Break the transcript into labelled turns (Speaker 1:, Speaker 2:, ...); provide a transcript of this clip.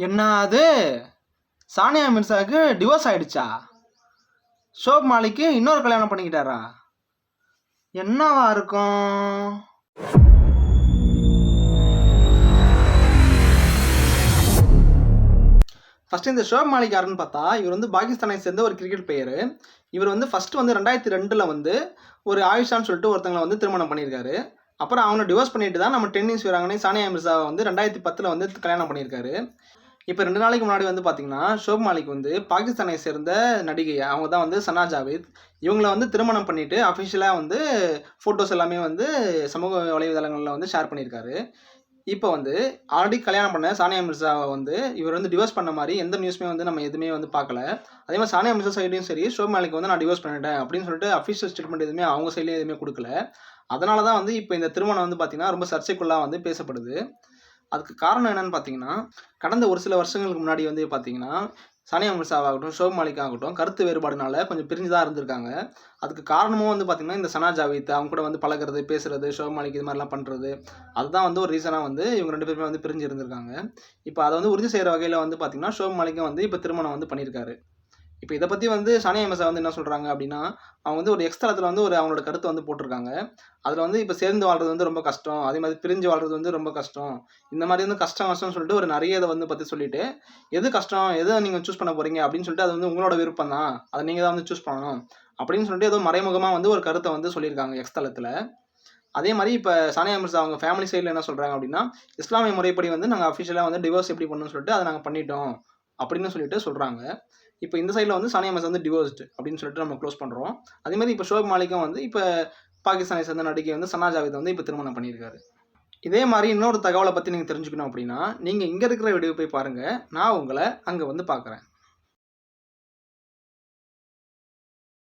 Speaker 1: என்ன அது சானியா மிர்சாவுக்கு டிவோர்ஸ் ஆயிடுச்சா? ஷோப் மாலிக்கு இன்னொரு கல்யாணம் பண்ணிக்கிட்டாரா? என்னவா இருக்கும்? ஃபஸ்ட்டு இந்த ஷோப் மாலிக் யாருன்னு பார்த்தா, இவர் வந்து பாகிஸ்தானை சேர்ந்த ஒரு கிரிக்கெட் பிளேயரு. இவர் வந்து ஃபஸ்ட்டு வந்து 2002 வந்து ஒரு ஆயுஷான்னு சொல்லிட்டு ஒருத்தங்களை வந்து திருமணம் பண்ணியிருக்காரு. அப்புறம் அவங்கள டிவோர்ஸ் பண்ணிட்டு தான் நம்ம டென்னிஸ் வீராங்கனை சானியா மிர்சாவை வந்து 2010 வந்து கல்யாணம் பண்ணியிருக்காரு. இப்போ 2 நாளைக்கு முன்னாடி வந்து பார்த்தீங்கன்னா, ஷோப் மாலிக் வந்து பாகிஸ்தானை சேர்ந்த நடிகை. அவங்க தான் வந்து சனா ஜாவேத். இவங்கள வந்து திருமணம் பண்ணிட்டு அஃபிஷியலாக வந்து ஃபோட்டோஸ் எல்லாமே வந்து சமூக வலைதளங்களில் வந்து ஷேர் பண்ணியிருக்காரு. இப்போ வந்து ஆல்ரெடி கல்யாணம் பண்ண சானியா மிர்சாவை வந்து இவர் வந்து டிவோர்ஸ் பண்ண மாதிரி எந்த நியூஸுமே வந்து நம்ம எதுவுமே வந்து பார்க்கல. அதே மாதிரி சானியா மிர்சா சைட்லையும் சரி, ஷோப் மாலிக் வந்து நான் டிவோர்ஸ் பண்ணிட்டேன் அப்படின்னு சொல்லிட்டு அஃபிஷியல் ஸ்டேட்மெண்ட் எதுவுமே அவங்க சைட்லேயும் எதுவுமே கொடுக்கல. அதனால தான் வந்து இப்போ இந்த திருமணம் வந்து பார்த்தீங்கன்னா ரொம்ப சர்ச்சைக்குள்ளாக வந்து பேசப்படுது. அதுக்கு காரணம் என்னன்னு பார்த்தீங்கன்னா, கடந்த ஒரு சில வருஷங்களுக்கு முன்னாடி வந்து பார்த்தீங்கன்னா, சானியா மிர்சாவாகட்டும், ஷோப் மாலிக் ஆகட்டும் கருத்து வேறுபாடுனால கொஞ்சம் பிரிஞ்சு தான் இருந்திருக்காங்க. அதுக்கு காரணமும் வந்து பார்த்தீங்கன்னா, இந்த சனா ஜாவேத் அவங்க கூட வந்து பழகுறது, பேசுறது, ஷோப் மாலிக் இது மாதிரிலாம் பண்ணுறது. அதுதான் வந்து ஒரு ரீசனாக வந்து இவங்க 2 பேருமே வந்து பிரிஞ்சு இருந்திருக்காங்க. இப்போ அதை வந்து உறுதி செய்கிற வகையில் வந்து பார்த்தீங்கன்னா, ஷோப் மாலிக்கும் வந்து இப்போ திருமணம் வந்து பண்ணியிருக்காரு. இப்போ இதை பற்றி வந்து சானியா மிர்சா வந்து என்ன சொல்கிறாங்க அப்படின்னா, அவங்க வந்து ஒரு எக்ஸ் தளத்தில் வந்து ஒரு அவங்களோட கருத்தை வந்து போட்டிருக்காங்க. அதில் வந்து இப்போ சேர்ந்து வாழ்றது வந்து ரொம்ப கஷ்டம், அதே மாதிரி பிரிஞ்சு வாழ்றது வந்து ரொம்ப கஷ்டம், இந்த மாதிரி வந்து கஷ்டம்னு சொல்லிட்டு ஒரு நிறைய இதை வந்து பற்றி சொல்லிட்டு, எது கஷ்டம் எதை நீங்கள் சூஸ் பண்ண போகிறீங்க அப்படின்னு சொல்லிட்டு அது வந்து உங்களோட விருப்பம் தான், அதை நீங்கள் தான் வந்து சூஸ் பண்ணணும் அப்படின்னு சொல்லிட்டு ஏதோ மறைமுகமாக வந்து ஒரு கருத்தை வந்து சொல்லியிருக்காங்க எக்ஸ் தளத்தில். அதே மாதிரி இப்போ சானியா மிர்சா அவங்க ஃபேமிலி சைடில் என்ன சொல்கிறாங்க அப்படின்னா, இஸ்லாமிய முறைப்படி வந்து நாங்கள் அஃபிஷியலாக வந்து டிவோர்ஸ் எப்படி பண்ணணும்னு சொல்லிட்டு அதை நாங்கள் பண்ணிட்டோம் அப்படின்னு சொல்லிட்டு சொல்கிறாங்க. இப்போ இந்த சைடில் வந்து சானியா மிர்சா வந்து டிவோர்ஸ்டு அப்படின்னு சொல்லிட்டு நம்ம க்ளோஸ் பண்ணுறோம். அதே மாதிரி இப்போ ஷோப் மாலிக்கும் வந்து இப்போ பாகிஸ்தானை சேர்ந்த நடிகை வந்து சனா ஜாவேத் வந்து இப்போ திருமணம் பண்ணியிருக்காரு. இதே மாதிரி இன்னொரு தகவலை பற்றி நீங்கள் தெரிஞ்சுக்கணும் அப்படின்னா, நீங்கள் இங்கே இருக்கிற வீடியோ போய் பாருங்கள். நான் உங்களை அங்கே வந்து பார்க்குறேன்.